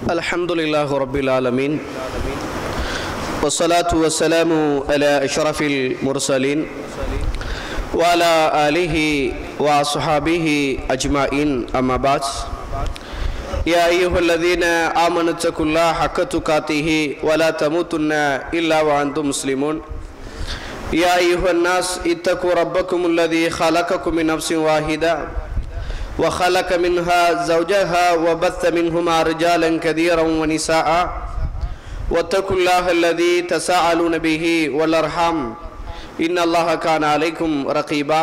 Alhamdulillah Rabbil Alameen Wassalatu wassalamu ala ashrafil mursalin Wa ala alihi wa ashabihi ajma'in amma ba'd Ya ayyuhalladhina amanu taqullaha haqqa tuqatihi Wa la tamutunna illa wa antum muslimun Ya ayyuhan nas ittaqu rabbakum alladhi khalaqakum min nafsin wahida وخلق منها زوجها وبث منهما رجالا كثيرا ونساء واتقوا الله الذي تساءلون به والأرحام إن الله كان عليكم رقيبا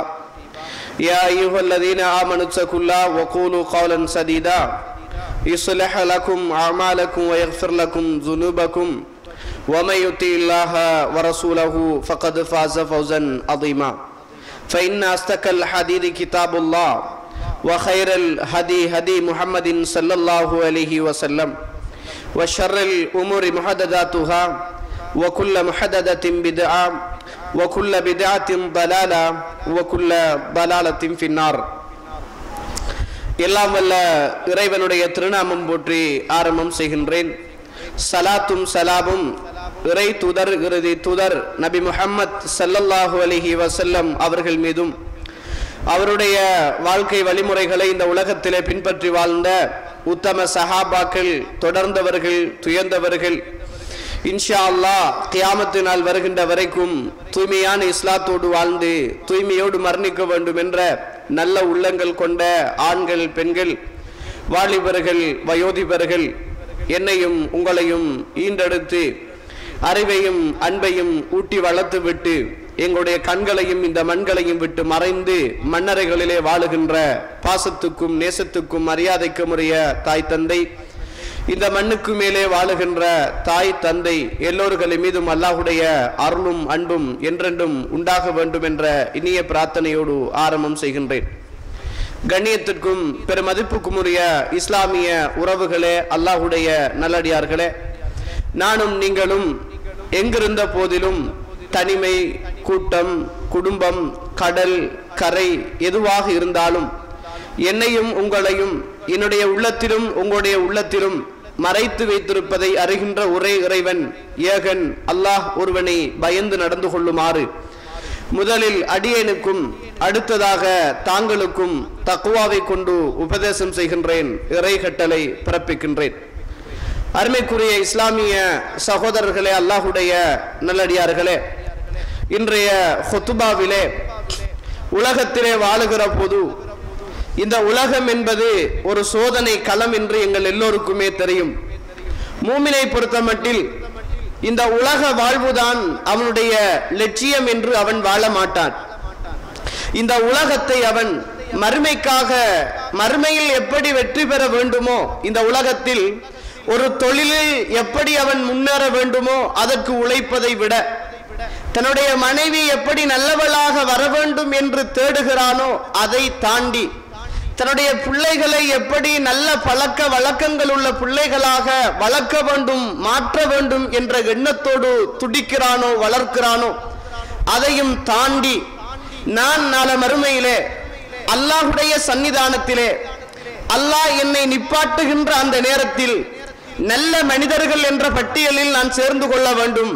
يا أيها الذين آمنوا اتقوا الله وقولوا قولا سديدا يصلح لكم أعمالكم ويغفر لكم ذنوبكم ومن يطع الله ورسوله فقد فاز فوزا عظيما فإن أصدق الحديث كتاب الله وخير الهدي هدي محمد صلى الله عليه وسلم وشر الأمور محدثاتها وكل محدثة بدعة وكل بدعة ضلالة وكل ضلالة في النار எல்லாம் வல்ல இறைவனுடைய திருநாமம் போற்றி ஆரம்பம் செய்கின்றேன். சலாத்தும் சலாமும் இறை தூதர் இறுதி தூதர் நபி முஹம்மத் ஸல்லல்லாஹு அலைஹி வஸல்லம் அவர்கள் மீதும் அவருடைய வாழ்க்கை வழிமுறைகளை இந்த உலகத்திலே பின்பற்றி வாழ்ந்த உத்தம சஹாபாக்கள், தொடர்ந்தவர்கள், துயர்ந்தவர்கள், இன்ஷா அல்லாஹ் கியாமத்து நாள் வருகின்ற வரைக்கும் தூய்மையான இஸ்லாத்தோடு வாழ்ந்து தூய்மையோடு மரணிக்க வேண்டும் என்ற நல்ல உள்ளங்கள் கொண்ட ஆண்கள், பெண்கள், வாலிபர்கள், வயோதிபர்கள் என்னையும் உங்களையும் ஈண்டெடுத்து அறிவையும் அன்பையும் ஊட்டி வளர்த்து விட்டு எங்களுடைய கண்களையும் இந்த மண்களையும் விட்டு மறைந்து மண்ணறைகளிலே வாழுகின்ற பாசத்துக்கும் நேசத்துக்கும் மரியாதைக்கும் உரிய தாய் தந்தை, இந்த மண்ணுக்கு மேலே வாழுகின்ற தாய் தந்தை எல்லோர்களின் மீதும் அல்லாஹுடைய அருளும் அன்பும் என்றென்றும் உண்டாக வேண்டும் என்ற இனிய பிரார்த்தனையோடு ஆரம்பம் செய்கின்றேன். கண்ணியத்திற்கும் பெருமதிப்புக்கும் உரிய இஸ்லாமிய உறவுகளே, அல்லாஹுடைய நல்லடியார்களே, நானும் நீங்களும் எங்கிருந்த போதிலும் தனிமை, கூட்டம், குடும்பம், கடல், கரை எதுவாக இருந்தாலும் என்னையும் உங்களையும் என்னுடைய உள்ளத்திலும் உங்களுடைய உள்ளத்திலும் மறைத்து வைத்திருப்பதை அறிகின்ற ஒரே இறைவன் ஏகன் அல்லாஹ் ஒருவனை பயந்து நடந்து கொள்ளுமாறு முதலில் அடியேனுக்கும் அடுத்ததாக தாங்களுக்கும் தக்வாவை கொண்டு உபதேசம் செய்கின்றேன், இறை கட்டளை பிறப்பிக்கின்றேன். அருமைக்குரிய இஸ்லாமிய சகோதரர்களே, அல்லாஹுடைய நல்லடியார்களே, இன்றைய ஹுத்துபாவிலே உலகத்திலே வாழுகிற போது இந்த உலகம் என்பது ஒரு சோதனை களம் என்று எங்கள் எல்லோருக்குமே தெரியும். மூமினை பொறுத்த மட்டில் இந்த உலக வாழ்வுதான் அவனுடைய லட்சியம் என்று அவன் வாழ மாட்டான். இந்த உலகத்தை அவன் மறுமைக்காக, மறுமையில் எப்படி வெற்றி பெற வேண்டுமோ, இந்த உலகத்தில் ஒரு தொழிலில் எப்படி அவன் முன்னேற வேண்டுமோ அதற்கு உழைப்பதை விட, தன்னுடைய மனைவி எப்படி நல்லவளாக வர வேண்டும் என்று தேடுகிறானோ அதை தாண்டி, தன்னுடைய பிள்ளைகளை எப்படி நல்ல பழக்க வழக்கங்கள் உள்ள பிள்ளைகளாக வளர்க்க வேண்டும், மாற்ற வேண்டும் என்ற எண்ணத்தோடு துடிக்கிறானோ, வளர்க்கிறானோ, அதையும் தாண்டி நான் நாள மறுமையிலே அல்லாஹுடைய சன்னிதானத்திலே அல்லாஹ் என்னை நிப்பாட்டுகின்ற அந்த நேரத்தில் நல்ல மனிதர்கள் என்ற பட்டியலில் நான் சேர்ந்து கொள்ள வேண்டும்.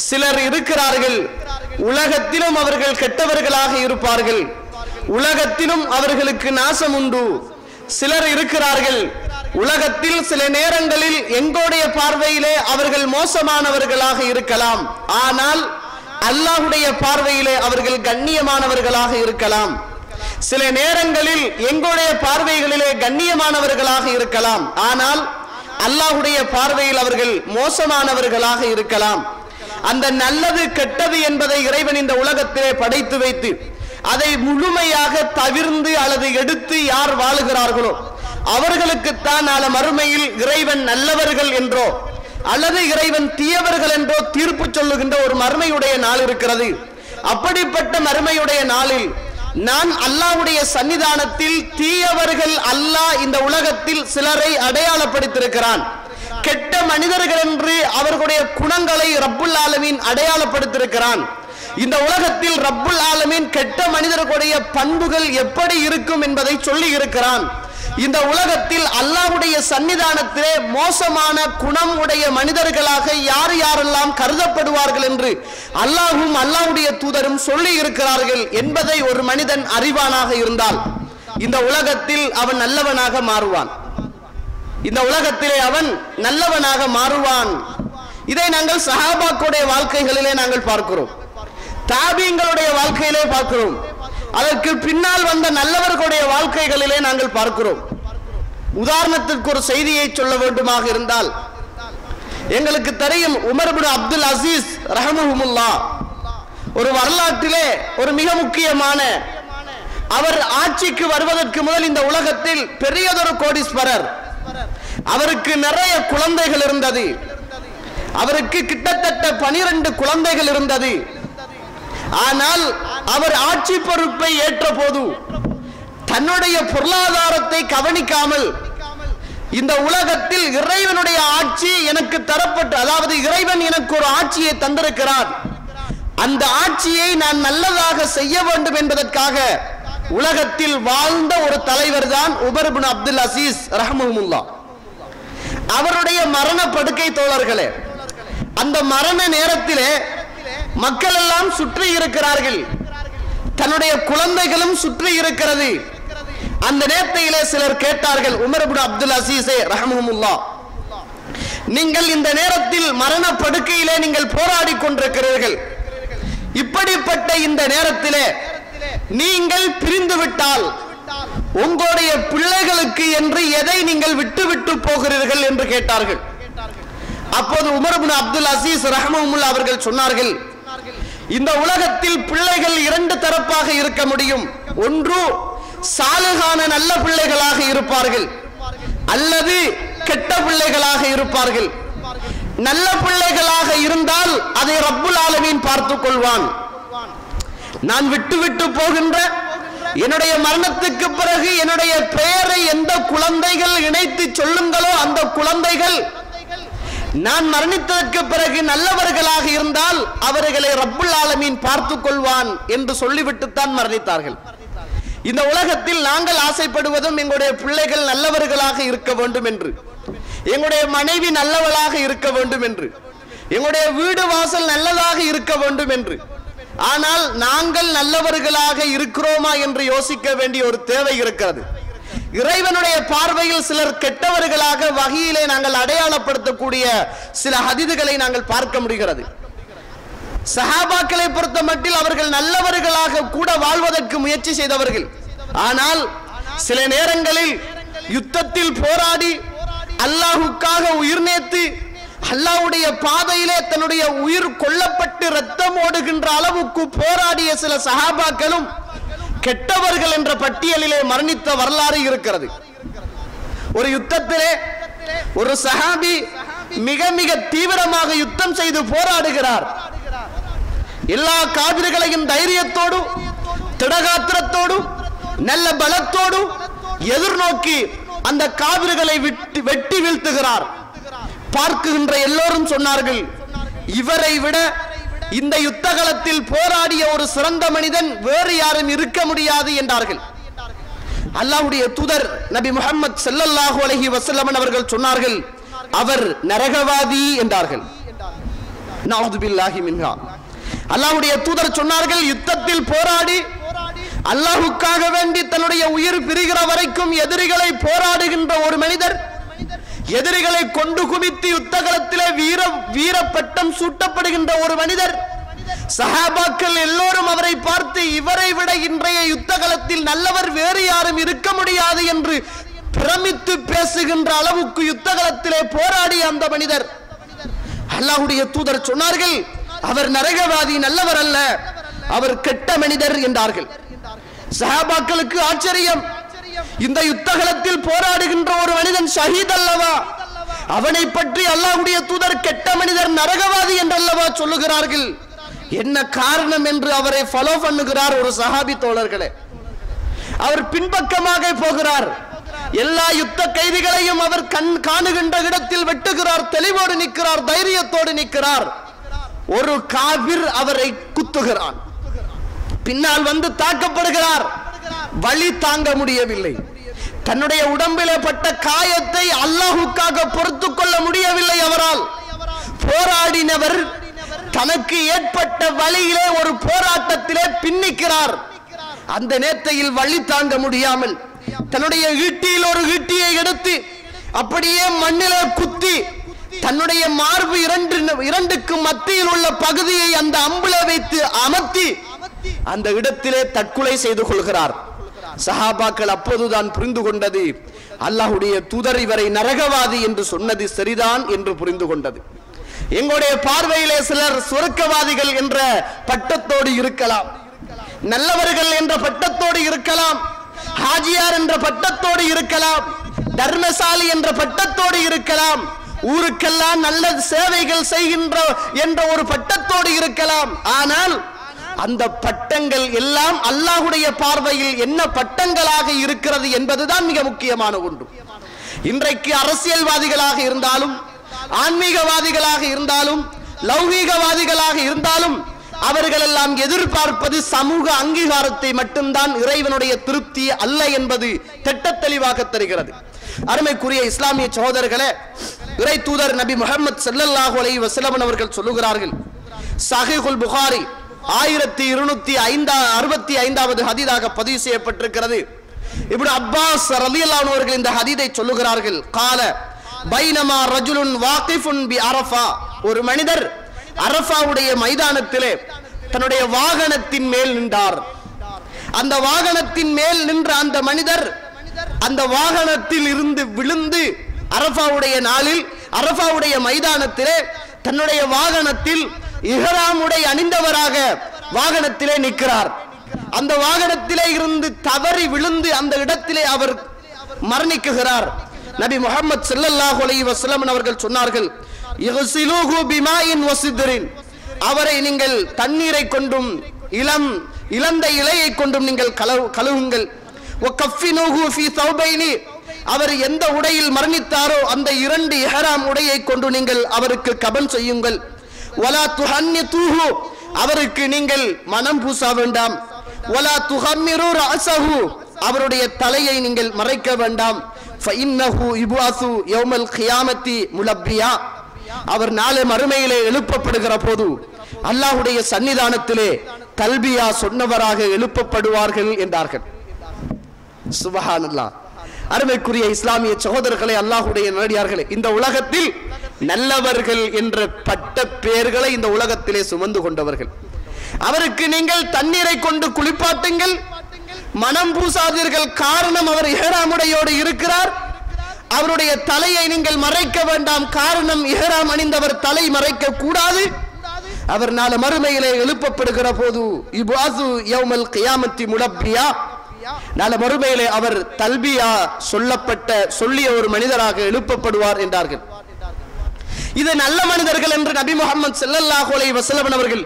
சிலர் இருக்கிறார்கள், உலகத்திலும் அவர்கள் கெட்டவர்களாக இருப்பார்கள், உலகத்திலும் அவர்களுக்கு நாசம் உண்டு. சிலர் இருக்கிறார்கள், உலகத்தில் சில நேரங்களில் எங்களுடைய பார்வையிலே அவர்கள் மோசமானவர்களாக இருக்கலாம், ஆனால் அல்லாஹுடைய பார்வையிலே அவர்கள் கண்ணியமானவர்களாக இருக்கலாம். சில நேரங்களில் எங்களுடைய பார்வைகளிலே கண்ணியமானவர்களாக இருக்கலாம், ஆனால் அல்லாஹுடைய பார்வையில் அவர்கள் மோசமானவர்களாக இருக்கலாம். அந்த நல்லது கெட்டது என்பதை இறைவன் இந்த உலகத்திலே படைத்து வைத்து அதை முழுமையாக தவிர்ந்து அல்லது எடுத்து யார் வாழுகிறார்களோ அவர்களுக்குத்தான் நாள மறுமையில் இறைவன் நல்லவர்கள் என்றோ அல்லது இறைவன் தீயவர்கள் என்றோ தீர்ப்பு சொல்லுகின்ற ஒரு மறுமையுடைய நாள் இருக்கிறது. அப்படிப்பட்ட மறுமையுடைய நாளில் நான் அல்லாஹ்வுடைய சன்னிதானத்தில் தீயவர்கள் அல்லாஹ் இந்த உலகத்தில் சிலரை அடையாளப்படுத்தியிருக்கிறான். கெட்ட மனிதர்கள் என்று அவர்களுடைய குணங்களை ரப்புல் ஆலமீன் அடையாளப்படுத்தியிருக்கிறான். இந்த உலகத்தில் ரப்புல் ஆலமீன் கெட்ட மனிதர்களுடைய பண்புகள் எப்படி இருக்கும் என்பதை சொல்லி இருக்கிறான். இந்த உலகத்தில் அல்லாஹ்வுடைய சன்னிதானத்திலே மோசமான குணம் உடைய மனிதர்களாக யார் யாரெல்லாம் கருதப்படுவார்கள் என்று அல்லாஹ்வும் அல்லாஹ்வுடைய தூதரும் சொல்லி இருக்கிறார்கள் என்பதை ஒரு மனிதன் அறிவானாக இருந்தால் இந்த உலகத்தில் அவன் நல்லவனாக மாறுவான். இந்த உலகத்திலே அவன் நல்லவனாக மாறுவான். இதை நாங்கள் சஹாபாக்களுடைய வாழ்க்கைகளிலே நாங்கள் பார்க்கிறோம், தாபீங்களுடைய வாழ்க்கையிலே பார்க்கிறோம், அதற்கு பின்னால் வந்த நல்லவர்களுடைய வாழ்க்கைகளிலே நாங்கள் பார்க்கிறோம். உதாரணத்திற்கு ஒரு செய்தியை சொல்ல வேண்டுமாக இருந்தால், எங்களுக்கு தெரியும் உமர் இப்னு அப்துல் அசீஸ் ரஹ்மஹுல்லாஹ் ஒரு வரலாற்றிலே ஒரு மிக முக்கியமான, அவர் ஆட்சிக்கு வருவதற்கு முதல் இந்த உலகத்தில் பெரியதொரு கோடீஸ்வரர். அவருக்கு நிறைய குழந்தைகள் இருந்தது. அவருக்கு கிட்டத்தட்ட 12 குழந்தைகள் இருந்தது. ஆனால் அவர் ஆட்சி பொறுப்பை ஏற்ற போது தன்னுடைய பொருளாதாரத்தை கவனிக்காமல், இந்த உலகத்தில் இறைவனுடைய ஆட்சி எனக்கு தரப்பட்டு, அதாவது இறைவன் எனக்கு ஒரு ஆட்சியை தந்திருக்கிறார், அந்த ஆட்சியை நான் நல்லதாக செய்ய வேண்டும் என்பதற்காக உலகத்தில் வாழ்ந்த ஒரு தலைவர் தான் உமர் இப்னு அப்துல் அசீஸ் ரஹ்மஹுல்லாஹ். அவருடைய மரண படுக்கை தோழர்களே, அந்த மரண நேரத்திலே மக்கள் எல்லாம் சுற்றி இருக்கிறார்கள், தன்னுடைய குழந்தைகளும் சுற்றி இருக்கிறது. அந்த நேரத்திலே சிலர் கேட்டார்கள், உமர் இப்னு அப்துல் அசீஸே ரஹ்மஹுல்லாஹ், நீங்கள் இந்த நேரத்தில் மரண படுக்கையிலே நீங்கள் போராடி கொண்டிருக்கிறீர்கள், இப்படிப்பட்ட இந்த நேரத்திலே நீங்கள் பிரிந்து விட்டால் உங்களுடைய பிள்ளைகளுக்கு என்று எதை நீங்கள் விட்டு போகிறீர்கள் என்று கேட்டார்கள். அப்போது உமர் இப்னு அப்துல் அசீஸ் ரஹ்மஹுல்லாஹ் அவர்கள் சொன்னார்கள், இந்த உலகத்தில் பிள்ளைகள் 2 தரப்பாக இருக்க முடியும். ஒன்று சாலிஹான நல்ல பிள்ளைகளாக இருப்பார்கள், அல்லது கெட்ட பிள்ளைகளாக இருப்பார்கள். நல்ல பிள்ளைகளாக இருந்தால் அதை ரப்புல் ஆலமீன் பார்த்துக் கொள்வான். நான் விட்டு போகின்ற என்னுடைய மரணத்துக்கு பிறகு என்னுடைய பெயரை எந்த குழந்தைகள் இணைத்து சொல்லுங்களோ அந்த குழந்தைகள் நான் மரணித்ததற்கு பிறகு நல்லவர்களாக இருந்தால் அவர்களை ரப்புல் ஆலமீன் பார்த்துக் கொள்வான் என்று சொல்லிவிட்டுத்தான் மரணித்தார்கள். இந்த உலகத்தில் நாங்கள் ஆசைப்படுவதும் எங்களுடைய பிள்ளைகள் நல்லவர்களாக இருக்க வேண்டும் என்று, எங்களுடைய மனைவி நல்லவளாக இருக்க வேண்டும் என்று, எங்களுடைய வீடு வாசல் நல்லதாக இருக்க வேண்டும் என்று. ஆனால் நாங்கள் நல்லவர்களாக இருக்கிறோமா என்று யோசிக்க வேண்டிய ஒரு தேவை இருக்கிறது. இறைவனுடைய பார்வையில் சிலர் கெட்டவர்களாக வகையிலே நாங்கள் அடையாளப்படுத்தக்கூடிய சில ஹதீதுகளை நாங்கள் பார்க்க முடிகிறது. சஹாபாக்களை பொறுத்த மட்டில் அவர்கள் நல்லவர்களாக கூட வாழ்வதற்கு முயற்சி செய்தவர்கள். ஆனால் சில நேரங்களில் யுத்தத்தில் போராடி அல்லாஹ்வுக்காக உயிர் நேர்த்து அல்லாஹ்வுடைய பாதையிலே தன்னுடைய உயிர் கொல்லப்பட்டு ரத்தம் ஓடுகின்ற அளவுக்கு போராடிய சில சஹாபாக்களும் கெட்டவர்கள் என்ற பட்டியலிலே மரணித்த வரலாறு இருக்கிறது. ஒரு யுத்தத்திலே ஒரு சஹாபி மிக தீவிரமாக யுத்தம் செய்து போராடுகிறார். எல்லா காபிர்களையும் தைரியத்தோடு திடகாத்திரத்தோடு நல்ல பலத்தோடு எதிர்நோக்கி அந்த காபிர்களை வெட்டி வீழ்த்துகிறார். பார்க்குகின்ற எல்லோரும் சொன்னார்கள், இவரை விட இந்த யுத்தகலத்தில் போராடிய ஒரு சிறந்த மனிதன் வேறு யாரும் இருக்க முடியாது என்றார்கள். அல்லாஹ்வுடைய தூதர் நபி முஹம்மது ஸல்லல்லாஹு அலைஹி வஸல்லம் அவர்கள் சொன்னார்கள், அவர் நரகவாதி என்றார்கள். நஅூது பில்லாஹி மின்ஹா. அல்லாஹ்வுடைய தூதர் சொன்னார்கள், யுத்தத்தில் போராடி அல்லாஹ்வுக்காக வேண்டி தன்னுடைய உயிர் பிரிகிற வரைக்கும் எதிரிகளை போராடுகின்ற ஒரு மனிதர், எதிரிகளை கொண்டு குவித்து யுத்தகலத்திலே வீர பட்டம் சூட்டப்படுகின்ற ஒரு மனிதர், சஹாபாக்கள் எல்லோரும் அவரை பார்த்து இவரை விட இன்றைய யுத்தகலத்தில் நல்லவர் வேறு யாரும் இருக்க முடியாது என்று பிரமித்து பேசுகின்ற அளவுக்கு யுத்தகலத்திலே போராடிய அந்த மனிதர், அல்லாஹ்வுடைய தூதர் சொன்னார்கள், அவர் நரகவாதி, நல்லவர் அல்ல, அவர் கெட்ட மனிதர் என்றார்கள். சஹாபாக்களுக்கு ஆச்சரியம், இந்த யுத்தகலத்தில் போராடுகின்ற ஒரு மனிதன் ஷஹீத் அல்லவா, அவனை பற்றி அல்லாஹ்வுடைய தூதர் கெட்ட மனிதர் நரகவாதி என்றல்லவா சொல்லுகிறார்கள், என்ன காரணம் என்று அவரை ஃபாலோ பண்ணுகிறார் ஒரு சஹாபி தோழர்களே. அவர் பின்பக்கமாக போகிறார், எல்லா யுத்த கைதிகளையும் அவர் காணுகின்ற இடத்தில் வெட்டுகிறார், தெளிவோடு நிற்கிறார், தைரியத்தோடு நிற்கிறார். ஒரு காபிர் அவரை குத்துகிறான், பின்னால் வந்து தாக்கப்படுகிறார், வலி தாங்க முடியவில்லை, தன்னுடைய உடம்பிலே பட்ட காயத்தை அல்லாஹ்வுக்காக பொறுத்து கொள்ள முடியவில்லை. அவரால் போராடினவர் தனக்கு ஏற்பட்ட வழியிலே ஒரு போராட்டத்திலே பின்னிக்கிறார். அந்த நேரத்தில் வழி தாங்க முடியாமல் தன்னுடைய ஈட்டியில் ஒரு ஈட்டியை எடுத்து அப்படியே மண்ணிலே குத்தி தன்னுடைய மார்பு இரண்டுக்கு மத்தியில் உள்ள பகுதியை அந்த அம்புல வைத்து அமர்த்தி அந்த இடத்திலே தற்கொலை செய்து கொள்கிறார். சஹாபாக்கள் அப்போதுதான் புரிந்து கொண்டது, அல்லாஹ்வுடைய தூதர் இவரை நரகவாதி என்று சொன்னது சரிதான் என்று புரிந்து கொண்டது. எங்களுடைய பார்வையிலே சிலர் சொர்க்கவாதிகள் என்ற பட்டத்தோடு இருக்கலாம், நல்லவர்கள் என்ற பட்டத்தோடு இருக்கலாம், ஹாஜியார் என்ற பட்டத்தோடு இருக்கலாம், தர்மசாலி என்ற பட்டத்தோடு இருக்கலாம், ஊருக்கெல்லாம் நல்ல சேவைகள் செய்கின்ற என்ற ஒரு பட்டத்தோடு இருக்கலாம். ஆனால் அந்த பட்டங்கள் எல்லாம் அல்லாஹ்வுடைய பார்வையில் என்ன பட்டங்களாக இருக்கிறது என்பதுதான் மிக முக்கியமான ஒன்று. இன்றைக்கு அரசியல்வாதிகளாக இருந்தாலும், ஆன்மீகவாதிகளாக இருந்தாலும், லௌகீகவாதிகளாக இருந்தாலும் அவர்கள் எல்லாம் எதிர்பார்ப்பது சமூக அங்கீகாரத்தை மட்டும்தான், இறைவனுடைய திருப்தி அல்ல என்பது திட்டத்தெளிவாக தெரிகிறது. அருமைக்குரிய இஸ்லாமிய சகோதரர்களே, இறை தூதர் நபி முஹம்மது ஸல்லல்லாஹு அலைஹி வஸல்லம் அவர்கள் சொல்லுகிறார்கள், ஸஹீஹுல் புகாரி 1265வது ஹதீஸாக பதிவு செய்யப்பட்டிருக்கிறது. இப்னு அப்பாஸ் ரலியல்லாஹு அன்ஹு அவர்கள் இந்த ஹதீஸை சொல்லுகிறார்கள், قال بينما رجل واقف بعرفة, ஒரு மனிதர் அரஃபாவுடைய மைதானத்திலே தன்னுடைய வாகனத்தின் மேல் நின்றார். அந்த வாகனத்தின் மேல் நின்ற அந்த மனிதர் அந்த வாகனத்தில் இருந்து விழுந்து அரஃபாவுடைய நாளில் அரஃபாவுடைய மைதானத்திலே தன்னுடைய வாகனத்தில் இஹ்ராம் உடை அணிந்தவராக வாகனத்திலே நிற்கிறார். அந்த வாகனத்திலே இருந்து தவறி விழுந்து அந்த இடத்திலே அவர் மரணிக்குகிறார். நபி முஹம்மது ஸல்லல்லாஹு அலைஹி வஸல்லம் அவர்கள் சொன்னார்கள், இக்ஸிலூஹு பிமாஇன் வஸித்ரின், அவரை நீங்கள் தண்ணீரை கொண்டும் இளந்த இலையை கொண்டும் நீங்கள் கழுவுங்கள். வகஃபினூஹு ஃபீ தௌபைனி, அவர் எந்த உடையில் மரணித்தாரோ அந்த 2 இஹ்ராம் உடையை கொண்டு நீங்கள் அவருக்கு கபன் செய்யுங்கள். வலா துஹன்னிதுஹு, அவருக்கு நீங்கள் மனம் பூச வேண்டாம். வலா துஹம்மிரு ரஅஸஹு, அவருடைய தலையை நீங்கள் மறைக்க வேண்டாம். ஃபஇன்னஹு யுபஅஸு யௌமல் கியாமத்தி முலப்பியா, அவர் நாளை மறுமையிலே எழுப்பப்படுகிற போது அல்லாஹ்வுடைய சன்னிதானத்திலே தல்பியா சொன்னவராக எழுப்பப்படுவார்கள் என்றார்கள். சுப்ஹானல்லாஹ். அருமைக்குரிய இஸ்லாமிய சகோதரர்களே, அல்லாஹ்வுடைய நல்லடியார்களே, இந்த உலகத்தில் நல்லவர்கள் என்ற பட்ட பெயர்களை இந்த உலகத்திலே சுமந்து கொண்டவர்கள், அவருக்கு நீங்கள் தண்ணீரை கொண்டு குளிப்பாட்டுங்கள், மனம் பூசாதீர்கள். காரணம், அவர் இஹ்ராமுடையோடு இருக்கிறார். அவருடைய தலையை நீங்கள் மறைக்க வேண்டாம். காரணம், இஹ்ராம் அணிந்தவர் தலை மறைக்க கூடாது. அவர் நாளை மறுமையிலே எழுப்பப்படுகிற போது இபாசு யௌமல் கியாமத்தி முலப்பியா, நாளை மறுமையிலே அவர் தல்பியா சொல்லிய ஒரு மனிதராக எழுப்பப்படுவார் என்றார்கள். இது நல்ல மனிதர்கள் என்று நபி முஹம்மது ஸல்லல்லாஹு அலைஹி வஸல்லம் அவர்கள்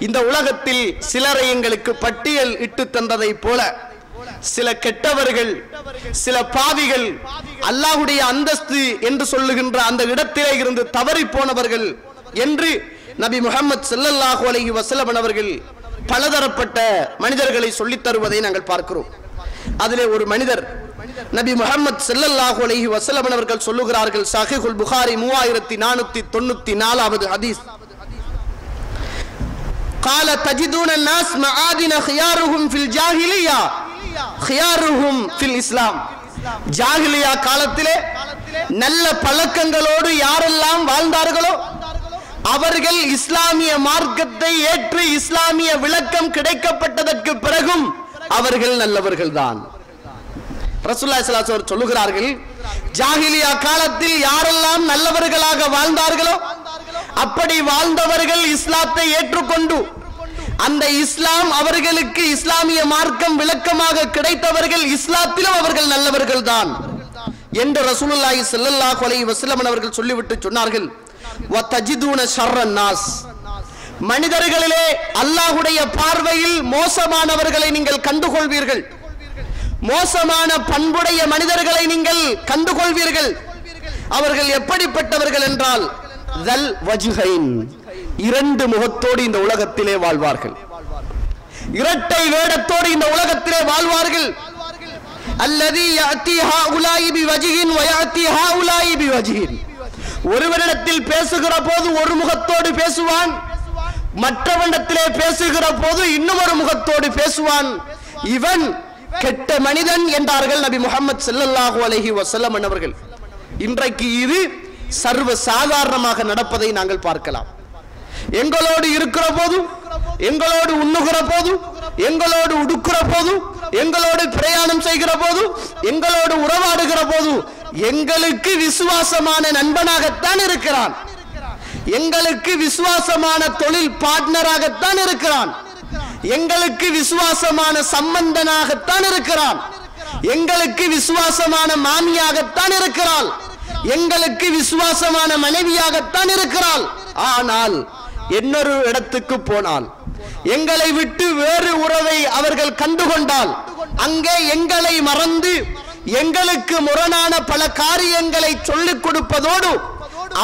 இந்த உலகத்தில் சிலரை எங்களுக்கு பட்டியல் இட்டு தந்ததை போல சில கெட்டவர்கள், சில பாவிகள், அல்லாஹ்வுடைய அந்தஸ்து என்று சொல்லுகின்ற அந்த இடத்திலே இருந்து தவறி போனவர்கள் என்று நபி முஹம்மது ஸல்லல்லாஹு அலைஹி வஸல்லம் அவர்கள் பலதரப்பட்ட மனிதர்களை சொல்லித் தருவதை நாங்கள் பார்க்கிறோம். அதிலே ஒரு மனிதர் நபி முஹம்மது ஸல்லல்லாஹு அலைஹி வஸல்லம் அவர்கள் சொல்லுகிறார்கள், ஸஹீஹுல் புகாரி 3494வது ஹதீஸ், قال تجدون الناس معادن خيارهم في الجاهليه خيارهم في الاسلام. ஜாஹிலியா காலத்திலே நல்ல பழக்கங்களோடு யாரெல்லாம் வாழ்ந்தார்களோ அவர்கள் இஸ்லாமிய மார்க்கத்தை ஏற்று இஸ்லாமிய விளக்கம் கிடைக்கப்பட்டதற்கு பிறகும் அவர்கள் நல்லவர்கள் தான். ரசூலுல்லாஹி ஸல்லல்லாஹு அலைஹி வஸல்லம் சொல்லுகிறார்கள், ஜாஹிலியா காலத்தில் யாரெல்லாம் நல்லவர்களாக வாழ்ந்தார்களோ அப்படி வாழ்ந்தவர்கள் இஸ்லாத்தை ஏற்றுக்கொண்டு அந்த இஸ்லாம் அவர்களுக்கு இஸ்லாமிய மார்க்கம் விளக்கமாக கிடைத்தவர்கள் இஸ்லாத்திலும் அவர்கள் நல்லவர்கள் தான் என்று ரசூலுல்லாஹி ஸல்லல்லாஹு அலைஹி வஸல்லம் அவர்கள் சொல்லிவிட்டு சொன்னார்கள், வதஜிதுன ஷர்ரன் நாஸ், மனிதர்களிலே அல்லாஹ்வுடைய பார்வையில் மோசமானவர்களை நீங்கள் கண்டுகொள்வீர்கள், மோசமான பண்புடைய மனிதர்களை நீங்கள் கண்டுகொள்வீர்கள். அவர்கள் எப்படிப்பட்டவர்கள் என்றால் தல் வஜ்ஹைன், 2 முகத்தோடு இந்த உலகத்திலே வாழ்வார்கள், இரட்டை வேடத்தோடு இந்த உலகத்திலே வாழ்வார்கள். அல்லதி யாத்தி ஹாஉலாஇ பிவஜ்ஹின் வ யாத்தி ஹாஉலாஇ பிவஜ்ஹின். ஒருவரிடத்தில் பேசுகிற போது ஒரு முகத்தோடு பேசுவான், மற்றவனிடத்திலே பேசுகிற போது இன்னும் ஒரு முகத்தோடு பேசுவான். இவன் கெட்ட மனிதன் என்றார்கள் நபி முஹம்மது ஸல்லல்லாஹு அலைஹி வஸல்லம் அவர்கள். இன்றைக்கு இது சர்வ சாதாரணமாக நடப்பதை நாங்கள் பார்க்கலாம். எங்களோடு இருக்கிற போது, எங்களோடு உண்ணுகிற போது, எங்களோடு உடுக்கிற போது, எங்களோடு பிரயாணம் செய்கிற போது, எங்களோடு உறவாடுகிற போது எங்களுக்கு விசுவாசமான நண்பனாகத்தான் இருக்கிறான், எங்களுக்கு விசுவாசமான தொழில் பார்ட்னராகத்தான் இருக்கிறான், எங்களுக்கு விசுவாசமான சம்பந்தனாகத்தான் இருக்கிறான், எங்களுக்கு விசுவாசமான மாமியாகத்தான் இருக்கிறாள், எங்களுக்கு விசுவாசமான மனைவியாகத்தான் இருக்கிறாள். ஆனால் இன்னொரு இடத்துக்கு போனால், எங்களை விட்டு வேறு உறவை அவர்கள் கண்டுகொண்டால், அங்கே எங்களை மறந்து எங்களுக்கு முரணான பல காரியங்களை சொல்லிக் கொடுப்பதோடு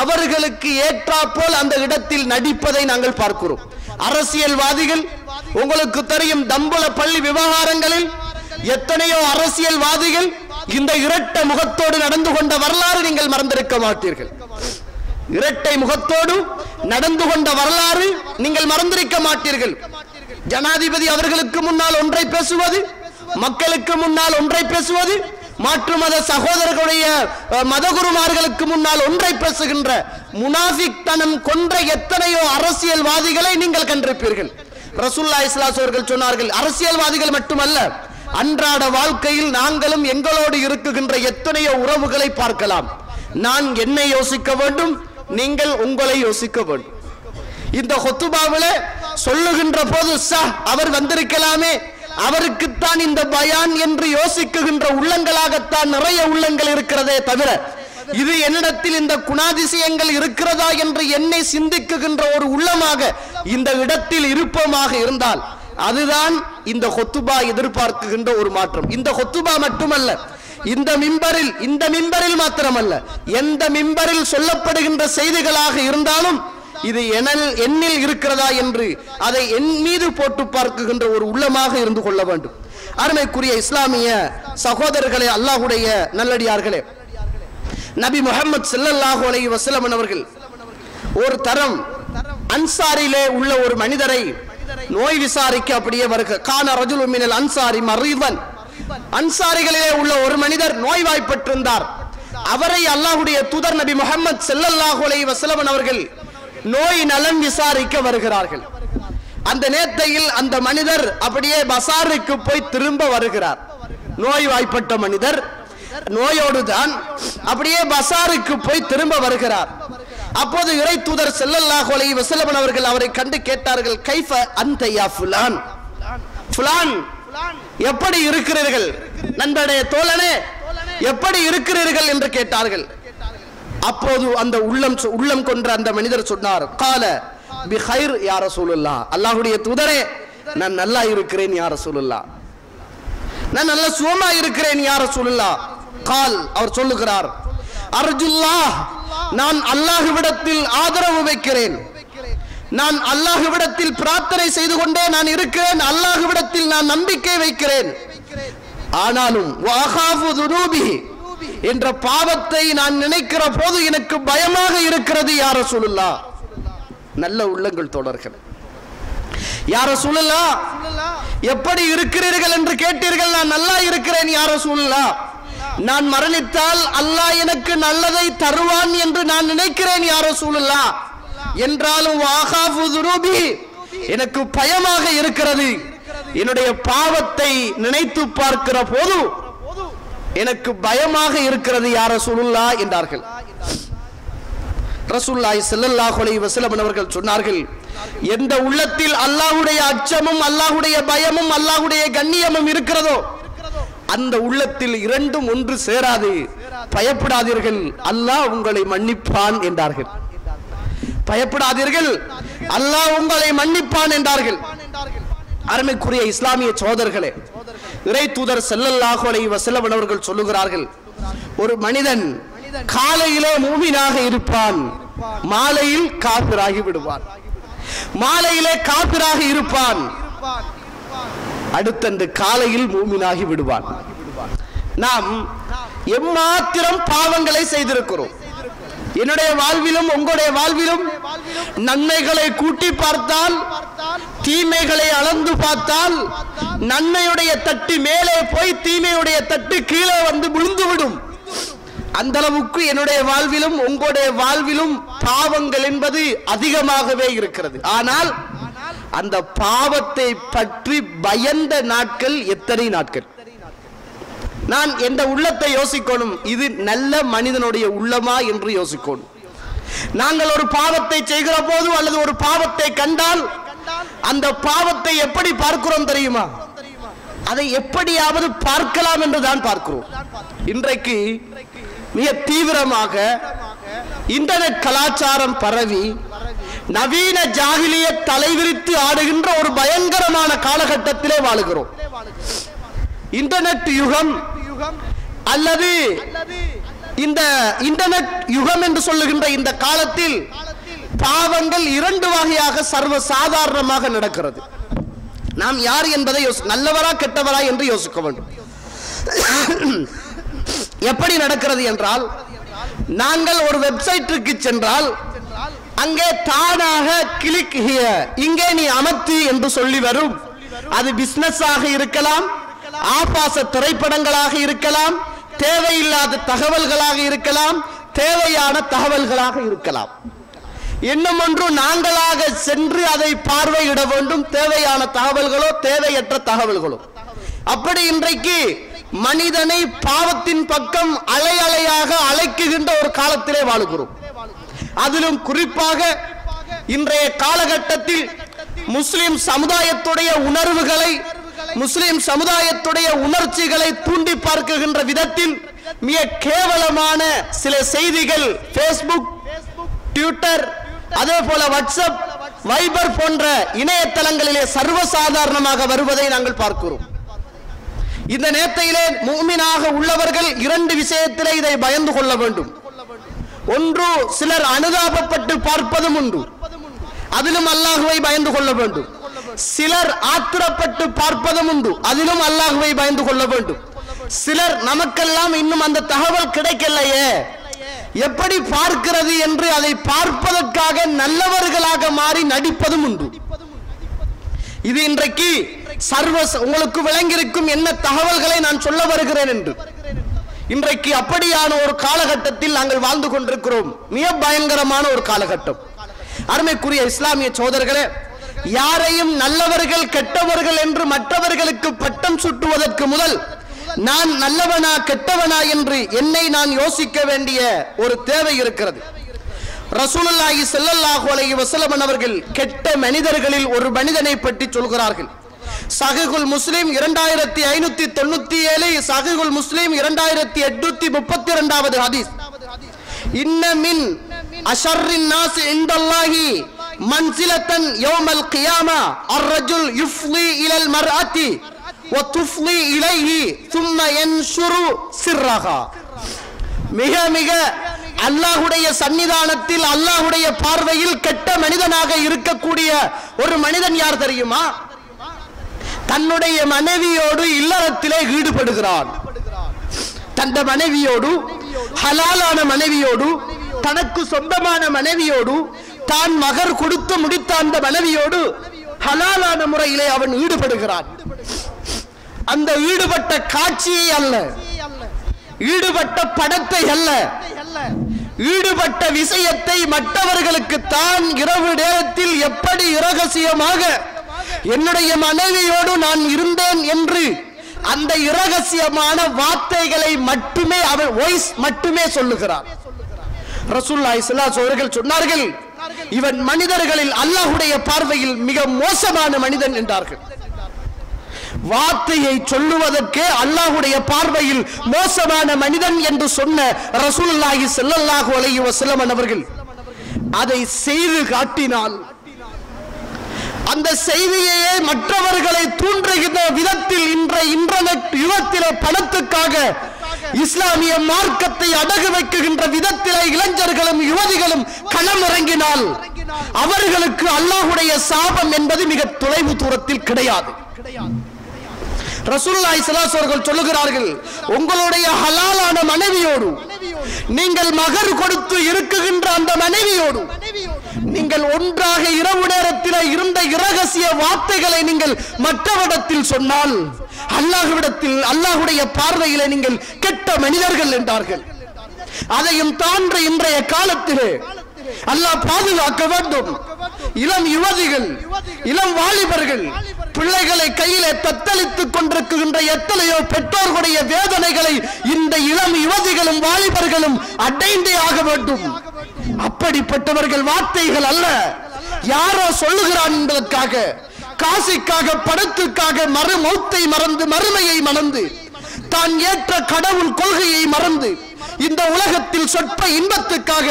அவர்களுக்கு ஏற்றாப்போல் அந்த இடத்தில் நடிப்பதை நாங்கள் பார்க்கிறோம். அரசியல்வாதிகள், உங்களுக்கு தெரியும், தம்புல பள்ளி விவகாரங்களில் எத்தனையோ அரசியல்வாதிகள் இந்த இரட்டை முகத்தோடு நடந்து கொண்ட வரலாறு நீங்கள் மறந்திருக்க மாட்டீர்கள். இரட்டை முகத்தோடு நடந்து கொண்ட வரலாறு நீங்கள் மறந்திருக்க மாட்டீர்கள். ஜனாதிபதி அவர்களுக்கு முன்னால் ஒன்றை பேசுவது, மக்களுக்கு முன்னால் ஒன்றை பேசுவது, மாற்று மத சகோதரர்களுடைய மதகுருமார்களுக்கு முன்னால் ஒன்றை பேசுகின்ற முனாஃபிக் தனம் கொன்ற எத்தனையோ அரசியல்வாதிகளை நீங்கள் கண்டிருப்பீர்கள். ரசூலுல்லாஹி ஸல்லல்லாஹு அலைஹி வஸல்லம் சொன்னார்கள், அரசியல்வாதிகள் மட்டுமல்ல, அன்றாட வாழ்க்கையில் நாங்களும் எங்களோடு இருக்குகின்ற எத்தனையோ உறவுகளை பார்க்கலாம். நான் என்னை யோசிக்க வேண்டும், நீங்கள் உங்களை யோசிக்க வேண்டும். இந்த ஹுத்துபாவிலே சொல்லுகின்ற போது அவர் வந்திருக்கலாமே, அவருக்குத்தான் இந்த பயான் என்று யோசிக்குகின்ற உள்ளங்களாகத்தான் நிறைய உள்ளங்கள் இருக்கிறதே தவிர, இது என்னிடத்தில் இந்த குணாதிசயங்கள் இருக்கிறதா என்று என்னை சிந்திக்குகின்ற ஒரு உள்ளமாக இந்த இடத்தில் இருப்பமாக இருந்தால் அதுதான் இந்த ஹுத்துபா எதிர்பார்க்குகின்ற ஒரு மாற்றம். இந்த ஹுத்துபா மட்டுமல்ல, இந்த மிம்பரில் மாத்திரமல்ல, எந்த மிம்பரில் சொல்லப்படுகின்ற செய்திகளாக இருந்தாலும் இது என்னில் இருக்கிறதா என்று அதை என் மீது போட்டு பார்க்குகின்ற ஒரு உள்ளமாக இருந்து கொள்ள வேண்டும். அருமைக்குரிய இஸ்லாமிய சகோதரர்களே, அல்லாஹ்வுடைய நல்லடியார்களே, நபி முஹம்மது ஸல்லல்லாஹு அலைஹி வஸல்லம் அவர்கள் ஒரு தரம் அன்சாரிலே உள்ள ஒரு மனிதரை நோய் விசாரிக்க அப்படியே வருக. கான ரஜுலுன் மினல் அன்சாரி மரீதன். அன்சாரிகளிலே உள்ள ஒரு மனிதர் நோய்வாய்ப்பட்டிருந்தார். அவரை அல்லாஹ்வுடைய தூதர் நபி முஹம்மது ஸல்லல்லாஹு அலைஹி வஸல்லம் அவர்கள் நோய் நலம் விசாரிக்க வருகிறார்கள். அந்த நேரத்தில் அந்த மனிதர் அப்படியே பசாருக்கு போய் திரும்ப வருகிறார். நோய்வாய்ப்பட்ட மனிதர் நோயோடு தான் அப்படியே பசாருக்கு போய் திரும்ப வருகிறார். அப்போது இறை தூதர் ஸல்லல்லாஹு அலைஹி வஸல்லம் அவர்கள் அவரை கண்டு கேட்டார்கள், கைஃப அன்த யா ஃபுலான், ஃபுலான் எப்படி இருக்கிறீர்கள், நண்பனே தோழனே எப்படி இருக்கிறீர்கள் என்று கேட்டார்கள். அப்போது அந்த உள்ளம் கொன்ற அந்த மனிதர் சொன்னார், கால பிஹைர் யா ரசூலுல்லாஹ், அல்லாஹ்வுடைய தூதரே நான் நல்லா இருக்கிறேன் யா ரசூலுல்லாஹ், நான் நல்ல சுகமா இருக்கிறேன் யா ரசூலுல்லாஹ். கால் அவர் சொல்லுகிறார், அர்ஜுல்லாஹ், நான் அல்லாஹ்விடத்தில் ஆதரவு வைக்கிறேன், நான் அல்லாஹ்விடத்தில் பிரார்த்தனை செய்து கொண்டே நான் இருக்கிறேன், அல்லாஹ்விடத்தில் நான் நம்பிக்கை வைக்கிறேன். ஆனாலும் வஅகாஃபு துனூபி, என்ற பாவத்தை நான் நினைக்கிற போது எனக்கு பயமாக இருக்கிறது யா ரசூலுல்லாஹ். நல்ல உள்ளங்கள் தோழர்கள், யா ரசூலுல்லாஹ் எப்படி இருக்கிறீர்கள் என்று கேட்டீர்கள். நான் நல்லா இருக்கிறேன் யா ரசூலுல்லாஹ், நான் மரணித்தால் அல்லாஹ் எனக்கு நல்லதை தருவான் என்று நான் நினைக்கிறேன் யா ரசூலுல்லாஹ். என்றாலும் வஅகாஃபு துனூபி, எனக்கு பயமாக இருக்கிறது, என்னுடைய பாவத்தை நினைத்து பார்க்கிற போது எனக்கு பயமாக இருக்கிறது யா ரசூலுல்லாஹ் என்றார்கள். ரசூலுல்லாஹி ஸல்லல்லாஹு அலைஹி வஸல்லம் அவர்கள் சொன்னார்கள், எந்த உள்ளத்தில் அல்லாஹ்வுடைய அச்சமும் அல்லாஹ்வுடைய பயமும் அல்லாஹ்வுடைய கண்ணியமும் இருக்கிறதோ அந்த உள்ளத்தில் இரண்டும் ஒன்று சேராது, பயப்படாதீர்கள், அல்லாஹ் உங்களை மன்னிப்பான் என்றார்கள். பயப்படாதீர்கள், அல்லாஹ் உங்களை மன்னிப்பான் என்றார்கள். அருமைக்குரிய இஸ்லாமிய சகோதரர்களே, இறை தூதர் ஸல்லல்லாஹு அலைஹி வஸல்லம் அவர்கள் சொல்லுகிறார்கள், ஒரு மனிதன் காலையிலே மூமினாக இருப்பான், மாலையில் காபிராகி விடுவான். மாலையிலே காபிராக இருப்பான், அடுத்தண்டு காலையில் மூமினாகி விடுவான். நாம் எம்மாத்திரம் பாவங்களை செய்திருக்கிறோம். என்னுடைய வாழ்விலும் உங்களுடைய வாழ்விலும் நன்மைகளை கூட்டி பார்த்தால், தீமைகளை அளந்து பார்த்தால், நன்மையுடைய தட்டு மேலே போய் தீமையுடைய தட்டு கீழே வந்து விழுந்துவிடும். அந்த அளவுக்கு என்னுடைய வாழ்விலும் உங்களுடைய வாழ்விலும் பாவங்கள் என்பது அதிகமாகவே இருக்கிறது. ஆனால் அந்த பாவத்தை பற்றி பயந்த நாட்கள் எத்தனை நாட்கள்? நான் எந்த உள்ளத்தை யோசிக்கணும், இது நல்ல மனிதனுடைய உள்ளமா என்று யோசிக்கணும். நாங்கள் ஒரு பாவத்தை செய்கிற போது அல்லது ஒரு பாவத்தை கண்டால் அந்த பாவத்தை எப்படி பார்க்கிறோம் தெரியுமா? அதை எப்படியாவது பார்க்கலாம் என்று தான் பார்க்கிறோம். இன்றைக்கு மிக தீவிரமாக இன்டர்நெட் கலாச்சாரம் பரவி நவீன ஜாகிலிய தலைவிரித்து ஆடுகின்ற ஒரு பயங்கரமான காலகட்டத்திலே வாழுகிறோம். இன்டர்நெட் யுகம் அல்லது இந்த இன்டர்நெட் யுகம் என்று சொல்லுகின்ற இந்த காலத்தில் பாவங்கள் இரண்டு வகையாக சர்வ சாதாரணமாக நடக்கிறது. நாம் யார் என்பதை நல்லவரா கெட்டவரா என்று யோசிக்க வேண்டும். எப்படி நடக்கிறது என்றால், நாங்கள் ஒரு வெப்சைட்டுக்கு சென்றால் அங்கே தானாக கிளிக் ஹியர், இங்கே நீ அமர்த்து என்று சொல்லி வரும். அது பிசினஸ் ஆக இருக்கலாம், ஆபாச திரைப்படங்களாக இருக்கலாம், தேவையில்லாத தகவல்களாக இருக்கலாம், தேவையான தகவல்களாக இருக்கலாம். இன்னும் ஒன்று, நாங்களாக சென்று அதை பார்வையிட வேண்டும், தேவையான தகவல்களோ தேவையற்ற தகவல்களோ. அப்படி இன்றைக்கு மனிதனை பாவத்தின் பக்கம் அலை அலையாக அழைக்குகின்ற ஒரு காலத்திலே வாழுகிறோம். அதிலும் குறிப்பாக இன்றைய காலகட்டத்தில் முஸ்லிம் சமுதாயத்துடைய உணர்வுகளை, முஸ்லிம் சமுதாயத்துடைய உணர்ச்சிகளை தூண்டி பார்க்குகின்ற விதத்தில் மிக கேவலமான சில செய்திகள் பேஸ்புக், ட்விட்டர், அதே போல வாட்ஸ்அப், வைபர் போன்ற இணையதளங்களிலே சர்வசாதாரணமாக வருவதை நாங்கள் பார்க்கிறோம். இந்த நேரத்திலே முஃமினாக உள்ளவர்கள் இரண்டு விஷயத்திலே இதை பயந்து கொள்ள வேண்டும். ஒன்று, சிலர் அனுதாபப்பட்டு பார்ப்பதும் உண்டு, அதிலும் அல்லாஹ்வை பயந்து கொள்ள வேண்டும். சிலர் ஆத்திரப்பட்டு பார்ப்பதும் உண்டு, அதிலும் அல்லாஹ்வை பயந்து கொள்ள வேண்டும். சிலர் நமக்கெல்லாம் இன்னும் அந்த தகவல் கிடைக்கலையே, எப்படி பார்க்கிறது என்று அதை பார்ப்பதற்காக நல்லவர்களாக மாறி நடிப்பதும் உண்டு. இது இன்றைக்கு உங்களுக்கு விளங்கியிருக்கும் என்ன தகவல்களை நான் சொல்ல வருகிறேன் என்று. இன்றைக்கு அப்படியான ஒரு காலகட்டத்தில் நாங்கள் வாழ்ந்து கொண்டிருக்கிறோம். மிக பயங்கரமான ஒரு காலகட்டம். அருமைக்குரிய இஸ்லாமிய சகோதரர்களே, யாரையும் நல்லவர்கள் கெட்டவர்கள் என்று மற்றவர்களுக்கு பட்டம் சுட்டுவதற்கு முதல் நான் நல்லவனா கெட்டவனா என்று என்னை நான் யோசிக்க வேண்டிய ஒரு தேவை இருக்கிறது. ரசூலுல்லாஹி ஸல்லல்லாஹு அலைஹி வஸல்லம் அவர்கள் கெட்ட மனிதர்களில் ஒரு மனிதனை பற்றி சொல்கிறார்கள். சஹீஹுல் முஸ்லிம் 2597, சஹீஹுல் முஸ்லிம் 2832வது ஹதீஸ். இன்ன மின் அஷர்ரின் நாஸ் இன்தல்லாஹி மன்சிலத்தன் யௌமல் கியாமா அர்-ரஜுல் யுஃப்லி இலல் மர்அத்தி வ துஃப்லி இலைஹி ثم ينشر சிர்ரஹா. மிக மிக அல்லாஹ்வுடைய சன்னிதானத்தில் அல்லாஹ்வுடைய பார்வையில் கெட்ட மனிதனாக இருக்கக்கூடிய ஒரு மனிதன் யார் தெரியுமா? தன்னுடைய மனைவியோடு இல்லறத்திலே ஈடுபடுகிறான். தந்த மனைவியோடு, ஹலாலான மனைவியோடு, தனக்கு சொந்தமான மனைவியோடு, தான் மகர் கொடுத்து முடித்த அந்த மனைவியோடு ஹலாலான முறையிலே அவன் ஈடுபடுகிறான். அந்த ஈடுபட்ட காட்சியை அல்ல, ஈடுபட்ட படத்தை அல்ல, ஈடுபட்ட விஷயத்தை மற்றவர்களுக்கு தான் இரவு நேரத்தில் எப்படி இரகசியமாக என்னுடைய மனைவியோடு நான் இருந்தேன் என்று அந்த இரகசியமான வார்த்தைகளை மட்டுமே அவன் வாய்ஸ் மட்டுமே சொல்லுகிறான். ரசூலுல்லாஹி ஸல்லல்லாஹு அலைஹி வஸல்லம் சொன்னார்கள், இவன் மனிதர்களில் அல்லாஹ்வுடைய பார்வையில் மிக மோசமான மனிதன் என்றார்கள். வார்த்தையை சொல்லுவதற்கே அல்லாஹ்வுடைய பார்வையில் மோசமான மனிதன் என்று சொன்ன ரசூலுல்லாஹி ஸல்லல்லாஹு அலைஹி வஸல்லம் அவர்கள் அதை செய்து காட்டினால் அந்த செய்தியை மற்றவர்களை தூண்டுகின்ற விதத்தில் இன்றைய இன்டர்நெட் யுகத்திலே பணத்துக்காக இஸ்லாமிய மார்க்கத்தை அடகு வைக்கின்ற விதத்திலே இளைஞர்களும் யுவதிகளும் களமிறங்கினால் அவர்களுக்கு அல்லாஹ்வுடைய சாபம் என்பது மிக தொலைவு தூரத்தில் கிடையாது. ரசூலுல்லாஹி ஸல்லல்லாஹு அலைஹி வஸல்லம் சொல்லுகிறார்கள், உங்களுடைய ஹலாலான மனைவியோடு நீங்கள் மகர் கொடுத்து இருக்குகின்ற அந்த மனைவியோடு நீங்கள் ஒன்றாக இரவு நேரத்தில் இருந்த இரகசிய வார்த்தைகளை நீங்கள் மற்றவரிடத்தில் சொன்னால் அல்லாஹ்விடத்தில் அல்லாஹ்வுடைய பார்வையிலே நீங்கள் கெட்ட மனிதர்கள் என்றார்கள். அதையும் தாண்டி இன்றைய காலத்திலே அல்லாஹ் பாதுகாக்க வேண்டும். இளம் யுவதிகள், இளம் வாலிபர்கள் பிள்ளைகளை கையிலே தத்தளித்துக் கொண்டிருக்கின்ற எத்தனையோ பெற்றோர்களுடைய வேதனைகளை இந்த இளம் யுவதிகளும் வாலிபர்களும் அடைந்தே ஆக வேண்டும். அப்படிப்பட்டவர்கள் வார்த்தைகள் அல்ல, யாரோ சொல்லுகிறான் என்பதற்காக, காசிக்காக, படத்துக்காக மறுமௌத்தை மறந்து, மறுமையை மறந்து, தான் ஏற்ற கடவுள் கொள்கையை மறந்து, இந்த உலகத்தில் சொற்ப இன்பத்துக்காக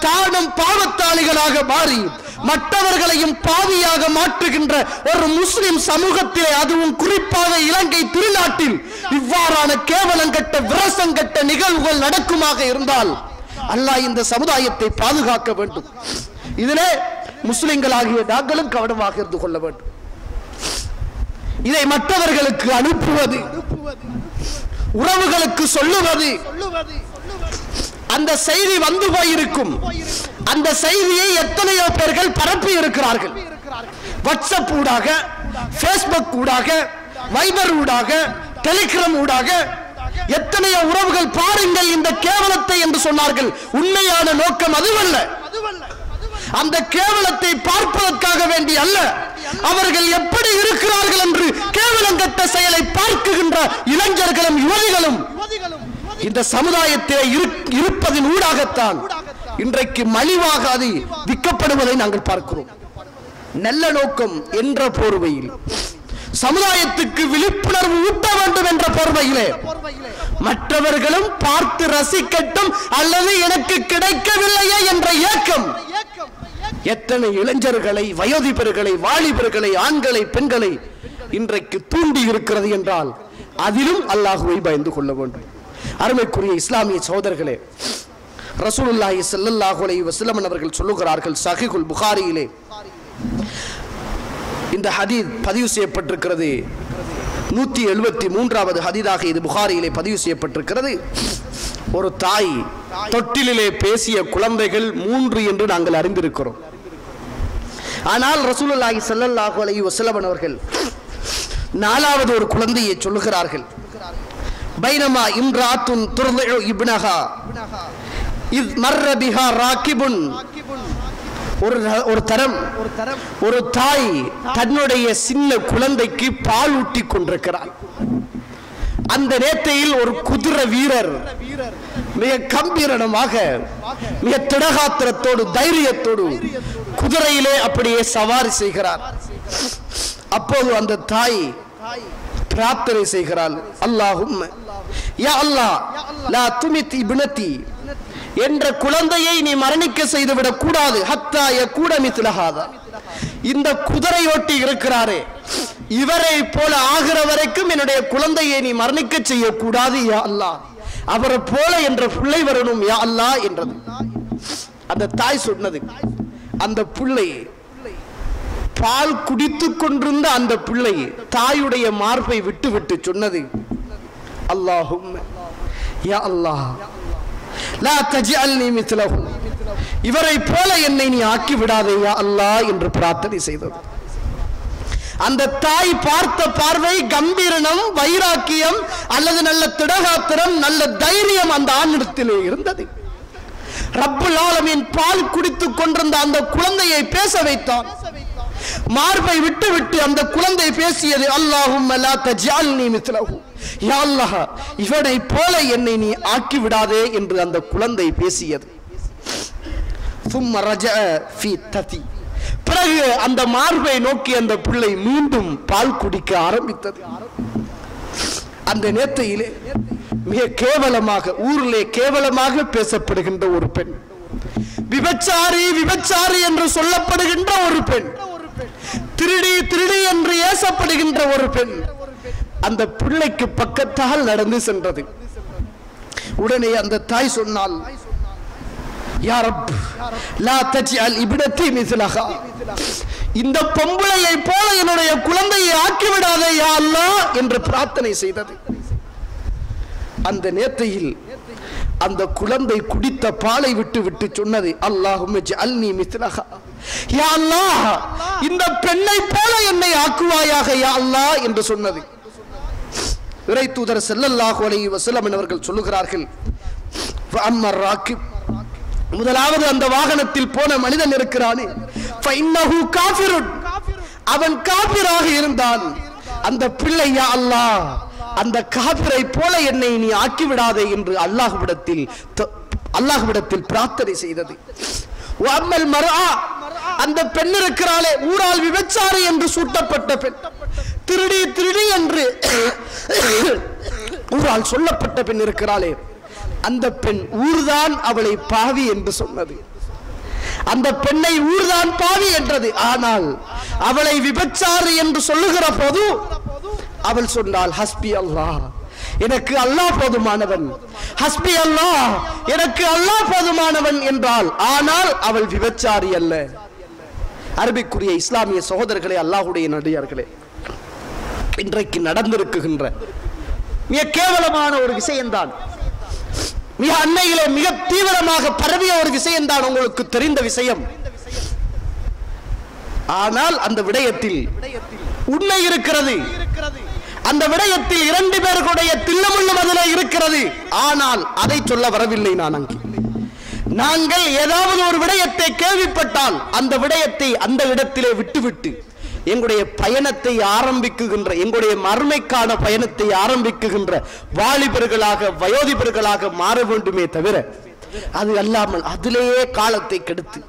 தானும் பாவத்தாளிகளாக மாறி மற்றவர்களையும் பாவியாக மாற்றுகின்ற ஒரு முஸ்லிம் சமூகத்திலே, அதுவும் குறிப்பாக இலங்கை திருநாட்டில் இவ்வாறான கேவலங்கட்ட விரசங்கட்ட நிகழ்வுகள் நடக்குமாக இருந்தால் அல்லாஹ் இந்த சமுதாயத்தை பாதுகாக்க வேண்டும். இதிலே முஸ்லிம்களாகிய நாங்களும் கவனமாக இருந்து கொள்ள வேண்டும். இதை மற்றவர்களுக்கு அனுப்புவது, உறவுகளுக்கு சொல்லுவது, அந்த செய்தி வந்து போயிருக்கும். அந்த செய்தியை எத்தனையோ பேர்கள் பரப்பி இருக்கிறார்கள். வாட்ஸ்அப் ஊடாக, பேஸ்புக் ஊடாக, வைபர் ஊடாக, டெலிகிராம் ஊடாக எத்தனையோ உறவுகள் பாருங்கள் இந்த கேவலத்தை என்று சொன்னார்கள். உண்மையான நோக்கம் அதுவல்ல. அந்த கேவலத்தை பார்ப்பதற்காக வேண்டி அல்ல, அவர்கள் எப்படி இருக்கிறார்கள் என்று கேவலங்கட்ட செயலை பார்க்குகின்ற இளைஞர்களும் யுவதிகளும் இந்த சமுதாயத்தில் இருப்பதின் ஊடாகத்தான் இன்றைக்கு மலிவாக அது விற்கப்படுவதை நாங்கள் பார்க்கிறோம். நல்ல நோக்கம் என்ற போர்வையில், சமுதாயத்துக்கு விழிப்புணர்வு ஊட்ட வேண்டும் என்ற போர்வையிலே மற்றவர்களும் பார்த்து ரசிக்கட்டும், அல்லது எனக்கு கிடைக்கவில்லையே என்ற ஏக்கம் எத்தனை இளைஞர்களை, வயோதிபர்களை, வாலிபர்களை, ஆண்களை, பெண்களை இன்றைக்கு தூண்டி இருக்கிறது என்றால் அதிலும் அல்லாஹ்வை பயந்து கொள்ள வேண்டும். அருமைக்குரிய இஸ்லாமிய சகோதரர்களே, ரசூலுல்லாஹி ஸல்லல்லாஹு அலைஹி வஸல்லம் அவர்கள் சொல்லுகிறார்கள், சஹீஹுல் புகாரியிலே இந்த ஹதீஸ் பதிவு செய்யப்பட்டிருக்கிறது. 173வது ஹதீஸாக இது புகாரியிலே பதிவு செய்யப்பட்டிருக்கிறது. ஒரு தாய் தொட்டிலே பேசிய குழந்தைகள் 3 என்று நாங்கள் அறிந்திருக்கிறோம். ஆனால் ரசூலுல்லாஹி ஸல்லல்லாஹு அலைஹி வஸல்லம் அவர்கள் 4வது ஒரு குழந்தையை சொல்லுகிறார்கள். பைனமா இம்ராத்துன் துர்லிஉ இப்னஹா இஸ் மர்ர பிஹா ராகிபுன். ஒரு தாய் தன்னுடைய சின்ன குழந்தைக்கு பால் ஊட்டி கொண்டிருக்கிறார். அந்த நேரத்தில் ஒரு குதிரை வீரர் மிக கம்பீரமாக, மிக திடகாத்திரத்தோடு, தைரியத்தோடு குதிரையிலே அப்படியே சவாரி செய்கிறார். அப்போது அந்த தாய் பிரார்த்தனை செய்கிறாள், அல்லாஹும்ம யா அல்லாஹ் லா துமித் இப்னதி, என்ற குழந்தையை நீ மரணிக்க செய்துவிடக் கூடாது. ஹத்தா யகூன மித்ல ஹாதா, இந்த குதிரையோட்டி இருக்கிறாரே இவரை போல ஆகிற வரைக்கும் என்னுடைய குழந்தையை நீ மரணிக்க செய்யக்கூடாது யா அல்லாஹ், அவரை போல என்ற பிள்ளை வரணும் யா அல்லாஹ் என்றது. அந்த தாய் சொன்னது, அந்த பிள்ளை பால் குடித்துக் கொண்டிருந்த அந்த பிள்ளை தாயுடைய மார்பை விட்டு விட்டு சொன்னது, அல்லாஹும்ம யா அல்லாஹ் லா தஜ்அல்னி மித்லஹு, இவரை போல என்னை நீ ஆக்கி விடாதே யா அல்லாஹ் என்று பிரார்த்தனை செய்தது. அந்த தாய் பார்த்த பார்வை கம்பீரம், வைராக்கியம், அல்லது நல்ல திடகாத்திரம், நல்ல தைரியம் அந்த ஆணிடத்திலே இருந்தது. ரப்புல் ஆலமீன் பால் குடித்துக் கொண்டிருந்த அந்த குழந்தையை பேச வைத்தான். மார்பை விட்டு விட்டு அந்த குழந்தை பேசியது, அல்லாஹும்ம லா தஜ்அல்னி மித்லஹு, யா அல்லாஹ் இவனை போல என்னை நீ ஆக்கி விடாதே என்று அந்த குழந்தை பேசியது. ثم رجع في تثي, பிறகு அந்த மார்பை நோக்கி அந்த பிள்ளை மீண்டும் பால் குடிக்க ஆரம்பித்தது. அந்த நேரத்திலே மிக கேவலமாக, ஊரிலே கேவலமாக பேசப்படுகின்ற ஒரு பெண், விபச்சாரி விபச்சாரி என்று சொல்லப்படுகின்ற ஒரு பெண், திருடி திருடி என்று ஏசப்படுகின்ற ஒரு பெண் அந்த பிள்ளைக்கு பக்கத்தால் நடந்து சென்றது. உடனே அந்த தாய் சொன்னால், யா ரப் லா தஜ்அல் இப்னதி மிஸ்லஹா, இந்த பொம்பளையை போல என்னுடைய குழந்தையை ஆக்கிவிடாதே யா அல்லாஹ் என்று பிரார்த்தனை செய்தது. அந்த நேரத்தில் அந்த குழந்தை குடித்த பாலை விட்டு விட்டு சொன்னது, அல்லாஹும்ம ஜஅல்னி மிஸ்லஹா, யா அல்லாஹ் இந்த பெண்ணை போல என்னை ஆக்குவாயாக யா அல்லாஹ் என்று சொன்னது. இறை தூதர் ஸல்லல்லாஹு அலைஹி வஸல்லம் அவர்கள் சொல்லுகிறார்கள், ஃபஅம்மர் ராகிப், முதலாவது அந்த வாகனத்தில் போன மனிதன் இருக்கிறானே, ஃபஇன்னஹு காஃபிருன், அவன் காஃபிராக இருந்தான். அந்த பிள்ளை யா அல்லாஹ் அந்த காபிரை போல என்னை நீ ஆக்கிவிடாதே என்று அல்லாஹ்விடத்தில் பிரார்த்தனை செய்தது. வஅம்மல் மர்ஆ, அந்த பெண் இருக்கிறாளே, ஊரால் விபச்சாரி என்று சூட்டப்பட்ட பெண், திருடி திருடி என்று ஊரால் சொல்லப்பட்ட பெண் இருக்கிறாளே, அந்த பெண் ஊர்தான் அவளை பாவி என்று சொன்னது. அந்த பெண்ணை ஊர்தான் பாவி என்றது. ஆனால் அவளை விபச்சாரி என்று சொல்லுகிற போது அவள் சொன்னாள், ஹஸ்பி அல்லாஹ், எனக்கு அல்லாஹ் போதுமானவன், ஹஸ்பி அல்லாஹ், எனக்கு அல்லாஹ் போதுமானவன் என்றாள். ஆனால் அவள் விபச்சாரி அல்ல. அரபிக்குரிய இஸ்லாமிய சகோதரர்களே, அல்லாஹ்வுடைய நடிகார்களே, இன்றைக்கு நடந்திருக்கின்ற மிக கேவலமான ஒரு விஷயம்தான், மிக அன்னையிலே மிக தீவிரமாக பரவிய ஒரு விஷயம்தான், உங்களுக்கு தெரிந்த விஷயம். ஆனால் அந்த விடயத்தில் உண்மை இருக்கிறது, அந்த விடயத்தில் இரண்டு பேர்களுடைய தில்லமுள்ளும் அதிலே இருக்கிறது. ஆனால் அதை சொல்ல வரவில்லை நான் அங்கே. நாங்கள் ஏதாவது ஒரு விடயத்தை கேள்விப்பட்டால் அந்த விடயத்தை அந்த இடத்திலே விட்டுவிட்டு எங்களுடைய பயணத்தை ஆரம்பிக்குகின்ற, எங்களுடைய மறுமைக்கான பயணத்தை ஆரம்பிக்குகின்ற வாலிபர்களாக வயோதிபர்களாக மாற வேண்டுமே தவிர, அது அல்லாமல் அதிலேயே காலத்தை கெடுத்து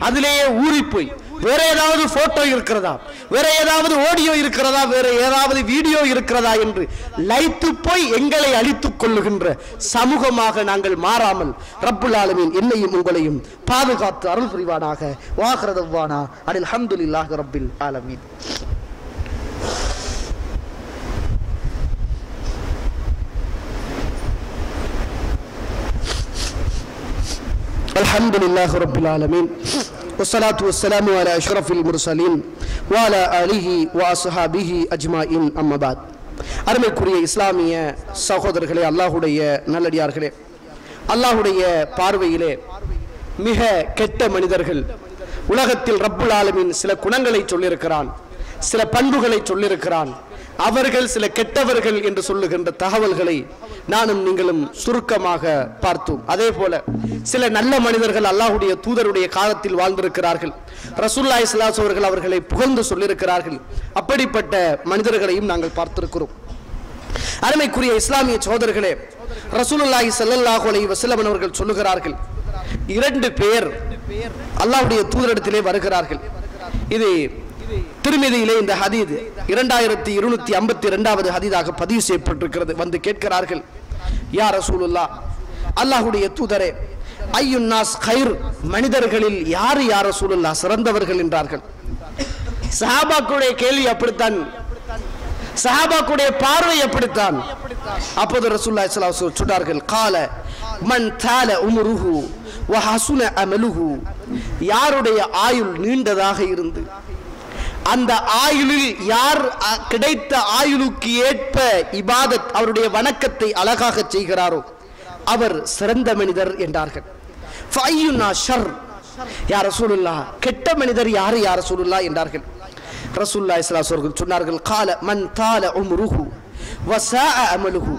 அதிலேயே ஊறி போய் வேற ஏதாவது போட்டோ இருக்கிறதா, வேற ஏதாவது ஆடியோ இருக்கிறதா, வேற ஏதாவது வீடியோ இருக்கிறதா என்று லைத்து போய் எங்களை அழித்துக் கொள்ளுகின்ற சமூகமாக நாங்கள் மாறாமல் ரப்புல் ஆலமீன் என்னையும் உங்களையும் பாதுகாத்து அருள் புரிவானாக. வாஹ்ரதவானா அனில் ஹம்துலில்லாஹி ரப்பில் ஆலமீன். அல்ஹம்துலில்லாஹி ரப்பில் ஆலமீன். والصلاة والسلام على أشرف المرسلين وعلى آله وأصحابه أجمعين أما بعد. அருமைக்குரிய இஸ்லாமிய சகோதரர்களே, அல்லாஹ்வுடைய நல்லடியார்களே, அல்லாஹ்வுடைய பார்வையிலே மிக கெட்ட மனிதர்கள் உலகத்தில் ரப்புல் ஆலமீன் சில குணங்களை சொல்லியிருக்கிறான், சில பண்புகளை சொல்லியிருக்கிறான். அவர்கள் சில கெட்டவர்கள் என்று சொல்லுகின்ற தகவல்களை நானும் நீங்களும் சுருக்கமாக பார்த்தோம். அதே போல சில நல்ல மனிதர்கள் அல்லாஹ்வுடைய தூதருடைய காலத்தில் வாழ்ந்திருக்கிறார்கள். ரசூலுல்லாஹி ஸல்லல்லாஹு அலைஹி வஸல்லம் அவர்களை புகழ்ந்து சொல்லியிருக்கிறார்கள். அப்படிப்பட்ட மனிதர்களையும் நாங்கள் பார்த்திருக்கிறோம். அருமைக்குரிய இஸ்லாமிய சகோதரர்களே, ரசூலுல்லாஹி ஸல்லல்லாஹு அலைஹி வஸல்லம் அவர்கள் சொல்லுகிறார்கள், இரண்டு பேர் அல்லாஹ்வுடைய தூதரிடத்திலே வருகிறார்கள். இது திருமிதியிலே இந்த ஹதீஸ் 2252வது ஹதீஸாக பதிவு செய்யப்பட்டிருக்கிறது. வந்து கேட்கிறார்கள், யா ரசூலுல்லாஹ், அல்லாஹ்வுடைய தூதரே, ஐயுன் நாஸ் கைர், மனிதர்களில் யார் யா ரசூலுல்லாஹ் சிறந்தவர்கள் என்றார்கள். சஹாபாக்களுடைய கேள்வி அப்படித்தான், சஹாபாக்களுடைய பார்வை அப்படித்தான். அப்போது ரசூலுல்லாஹி ஸல்லல்லாஹு அலைஹி வஸல்லம் சொன்னார்கள், கால மன் தால உம்ருஹு வ ஹஸுன அமலுஹு, யாருடைய ஆயுள் நீண்டதாக இருந்து அந்த ஆயுளில் யார் கிடைத்த ஆயுளுக்கு ஏற்ப இபாதத், அவருடைய வணக்கத்தை அழகாக செய்கிறாரோ அவர் சிறந்த மனிதர் என்றார்கள். ஃபஅய்யுனா ஷர், யா ரசூலுல்லாஹ், கெட்ட மனிதர் யார் யா ரசூலுல்லாஹ் என்றார்கள். ரசூலுல்லாஹி ஸல்லல்லாஹு அலைஹி வஸல்லம் சொன்னார்கள், கால மன் தால உம்ருஹு வ ஸாஅ அமலுஹு,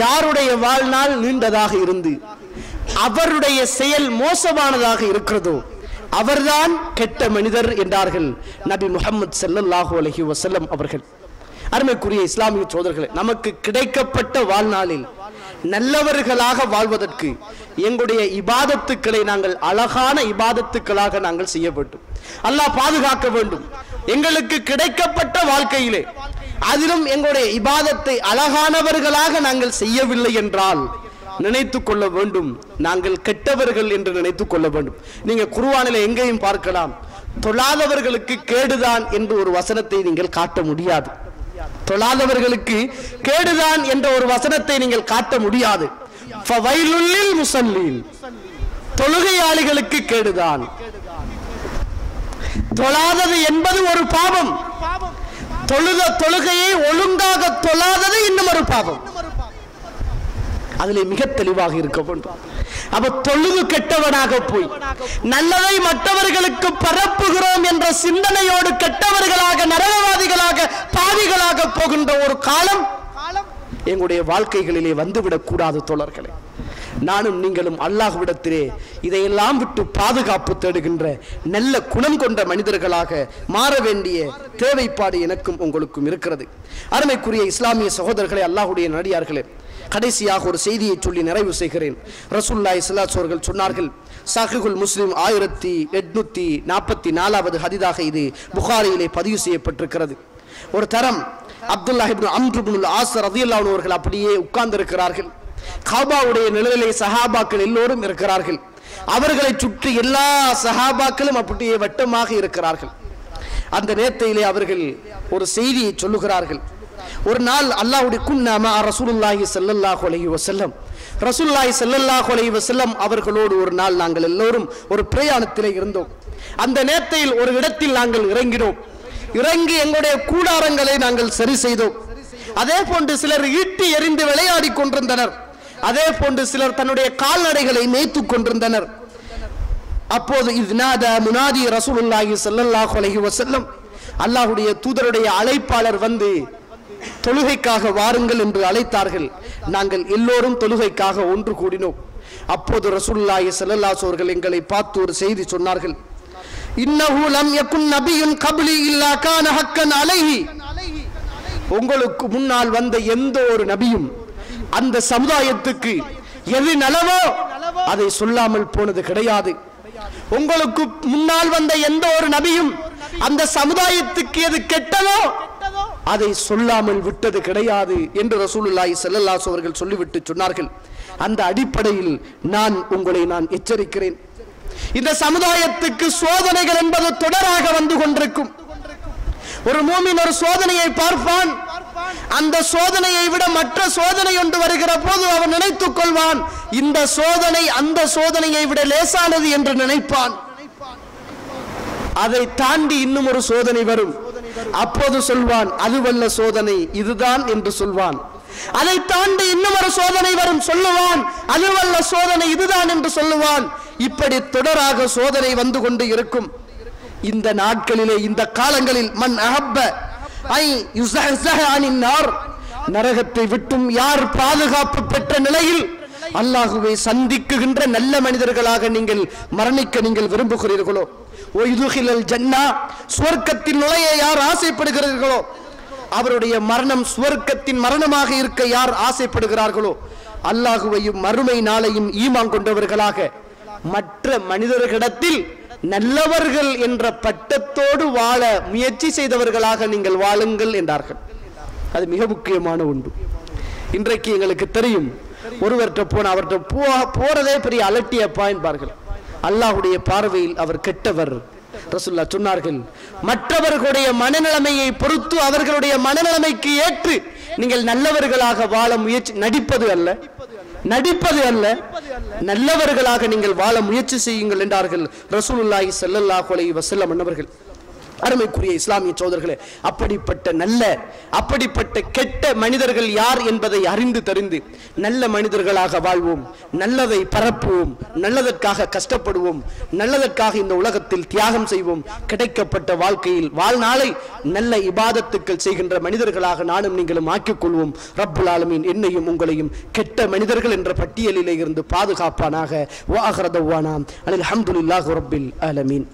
யாருடைய வாழ்நாள் நீண்டதாக இருந்து அவருடைய செயல் மோசமானதாக இருக்கிறதோ அவர்தான் கெட்ட மனிதர் என்றார்கள் நபி முஹம்மது ஸல்லல்லாஹு அலைஹி வஸல்லம் அவர்கள். அருமைக்குரிய இஸ்லாமிய சகோதரர்களே, நமக்கு கிடைக்கப்பட்ட வாழ்நாளில் நல்லவர்களாக வாழ்வதற்கு எங்களுடைய இபாதத்துக்களை நாங்கள் அழகான இபாதத்துக்களாக நாங்கள் செய்ய வேண்டும். அல்லாஹ் பாதுகாக்க வேண்டும். எங்களுக்கு கிடைக்கப்பட்ட வாழ்க்கையிலே அதிலும் எங்களுடைய இபாதத்தை அழகானவர்களாக நாங்கள் செய்யவில்லை என்றால் நினைத்துக் கொள்ள வேண்டும், நாங்கள் கெட்டவர்கள் என்று நினைத்துக் கொள்ள வேண்டும். நீங்க குர்ஆனில் எங்கேயும் பார்க்கலாம், தொழாதவர்களுக்கு கேடுதான் என்று ஒரு வசனத்தை நீங்கள் காட்ட முடியாது. தொழாதவர்களுக்கு கேடுதான் என்ற ஒரு வசனத்தை நீங்கள் காட்ட முடியாது. ஃபவைலுல் முஸல்லீன், தொழுகையாளிகளுக்கு கேடுதான். தொழாதது என்பது ஒரு பாவம், தொழுகையை ஒழுங்காக தொழாதது இன்னும் ஒரு பாவம். அதிலே மிக தெளிவாக இருக்க வேண்டும். அப்ப தொழுது கெட்டவனாக போய் நல்லதை மற்றவர்களுக்கு பரப்புகிறோம் என்ற சிந்தனையோடு கெட்டவர்களாக, நரகவாதிகளாக, பாவிகளாக போகின்ற ஒரு காலம் எங்களுடைய வாழ்க்கைகளிலே வந்துவிடக் கூடாது. தோழர்களே, நானும் நீங்களும் அல்லாஹ்விடத்திலே இதையெல்லாம் விட்டு பாதுகாப்பு தேடுகின்ற நல்ல குணம் கொண்ட மனிதர்களாக மாற வேண்டிய தேவைப்பாடு எனக்கும் உங்களுக்கும் இருக்கிறது. அருமைக்குரிய இஸ்லாமிய சகோதரர்களே, அல்லாஹ்வுடைய நடிகார்களே, கடைசியாக ஒரு செய்தியை சொல்லி நிறைவு செய்கிறேன். ரசூலுல்லாஹி ஸல்லல்லாஹு அலைஹி வஸல்லம் சொன்னார்கள், சஹீஹுல் முஸ்லிம் 1844வது ஹதீஸாக இது புகாரியிலே பதிவு செய்யப்பட்டிருக்கிறது. ஒரு தரம் அப்துல்லாஹ் இப்னு அம்ர் இப்னு ஆஸ் ரலியல்லாஹு அன்ஹு அவர்கள் அப்படியே உட்கார்ந்து இருக்கிறார்கள். காபாவுடைய நிழலிலே சஹாபாக்கள் எல்லோரும் இருக்கிறார்கள். அவர்களை சுற்றி எல்லா சஹாபாக்களும் அப்படியே வட்டமாக இருக்கிறார்கள். அந்த நேரத்திலே அவர்கள் ஒரு செய்தியை சொல்லுகிறார்கள். ஒரு நாள் அல்லாஹ்வுடைய குன்னாமா ரசூலுல்லாஹி ஸல்லல்லாஹு அலைஹி வஸல்லம், ரசூலுல்லாஹி ஸல்லல்லாஹு அலைஹி வஸல்லம் அவர்களோடு ஒரு நாள் நாங்கள் எல்லோரும் ஒரு பிரயாணத்திலே இருந்தோம். அந்த நேரத்தில் ஒரு இடத்தில் நாங்கள் இறங்கினோம். இறங்கி எங்களுடைய கூடாரங்களை நாங்கள் சரி செய்தோம். அதே போன்று சிலர் ஈட்டி எறிந்து விளையாடி கொண்டிருந்தனர். அதே போன்று சிலர் தன்னுடைய கால்நடைகளை மேய்த்துக் கொண்டிருந்தனர். அப்போது இத்நாதா முனாதி ரசூலுல்லாஹி ஸல்லல்லாஹு அலைஹி வஸல்லம், அல்லாஹ்வுடைய தூதருடைய அழைப்பாளர் வந்து தொழுகைக்காக வாருங்கள் என்று அழைத்தார்கள். நாங்கள் எல்லோரும் தொழுகைக்காக ஒன்று கூடினோம். அப்போது ரசூலுல்லாஹி ஸல்லல்லாஹு அலைஹி வஸல்லம் எங்களை பார்த்து ஒரு செய்தி சொன்னார்கள். இன்னஹு லம் யகுன் நபியுன் கப்லி இல்லா கான ஹக்கன் அலைஹி, உங்களுக்கு முன்னால் வந்த எந்த ஒரு நபியும் அந்த சமுதாயத்துக்கு எது நலவோ அதை சொல்லாமல் போனது கிடையாது. உங்களுக்கு முன்னால் வந்த எந்த ஒரு நபியும் அந்த சமுதாயத்துக்கு எது கெட்டதோ அதை சொல்லாமல் விட்டது கிடையாது என்று ரசூலுல்லாஹி ஸல்லல்லாஹு அலைஹி அவர்கள் சொல்லிவிட்டு சொன்னார்கள். அந்த அடிப்படையில் நான் உங்களை எச்சரிக்கிறேன். இந்த சமுதாயத்துக்கு சோதனைகள் என்பது தொடராக வந்து கொண்டிருக்கும். ஒரு மூமின் ஒரு சோதனையை பார்ப்பான். அந்த சோதனையை விட மற்ற சோதனை ஒன்று வருகிற போது அவன் நினைத்துக் கொள்வான், இந்த சோதனை அந்த சோதனையை விட லேசானது என்று நினைப்பான். அதை தாண்டி இன்னும் ஒரு சோதனை வரும். அப்போது சொல்வான், அதுவல்ல சோதனை இதுதான் என்று சொல்வான். அதை தாண்டி இன்னும் ஒரு சோதனை வரும், சொல்லுவான், அதுவல்ல சோதனை இதுதான் என்று சொல்லுவான். இப்படி தொடராக சோதனை வந்து கொண்டு இருக்கும். இந்த நாட்களிலே, இந்த காலங்களில் மன் அஹப்ப ஐ யுஸஹஸஹ அனின் நார், நரகத்தை விட்டும் யார் பாதுகாப்பு பெற்ற நிலையில் அல்லாஹ்வை சந்திக்குகின்ற நல்ல மனிதர்களாக நீங்கள் மரணிக்க நீங்கள் விரும்புகிறீர்களோ, ஓ யுதுகிலல் ஜன்னா, சுவர்க்கத்தில் நுழைய யார் ஆசைப்படுகிறீர்களோ, அவருடைய மரணம் சுவர்க்கத்தின் மரணமாக இருக்க யார் ஆசைப்படுகிறார்களோ, அல்லாஹ்வையும் மறுமை நாளையும் ஈமான் கொண்டவர்களாக மற்ற மனிதர்களிடத்தில் நல்லவர்கள் என்ற பட்டத்தோடு வாழ முயற்சி செய்தவர்களாக நீங்கள் வாழுங்கள் என்றார்கள். அது மிக முக்கியமான ஒன்று. இன்றைக்கு எங்களுக்கு தெரியும், ஒருவர்கிட்ட போன அவர்கிட்ட போறதே பெரிய அலட்டியப்பா என்பார்கள். அல்லாஹ்வுடைய பார்வையில் அவர் கெட்டவர். ரசூலுல்லாஹ் சொன்னார்கள், மற்றவர்களுடைய மனநிலைமையை பொறுத்து அவர்களுடைய மனநிலைமைக்கு ஏற்று நீங்கள் நல்லவர்களாக வாழ முயற்சி, நடிப்பது அல்ல, நல்லவர்களாக நீங்கள் வாழ முயற்சி செய்யுங்கள் என்றார்கள் ரசூலுல்லாஹி ஸல்லல்லாஹு அலைஹி வஸல்லம் அவர்கள். அருமைக்குரிய இஸ்லாமிய சகோதரர்களே, அப்படிப்பட்ட கெட்ட மனிதர்கள் யார் என்பதை அறிந்து தெரிந்து நல்ல மனிதர்களாக வாழ்வோம், நல்லதை பரப்புவோம், நல்லதற்காக கஷ்டப்படுவோம், நல்லதற்காக இந்த உலகத்தில் தியாகம் செய்வோம். கிடைக்கப்பட்ட வாழ்க்கையில் வாழ்நாளை நல்ல இபாதத்துக்கள் செய்கின்ற மனிதர்களாக நானும் நீங்களும் ஆக்கிக் கொள்வோம். ரப்புல் ஆலமீன் என்னையும் உங்களையும் கெட்ட மனிதர்கள் என்ற பட்டியலிலே இருந்து பாதுகாப்பானாக. வ ஆகிரு தஅவானா அல்ஹம்துலில்லாஹி ரப்பில் ஆலமீன்.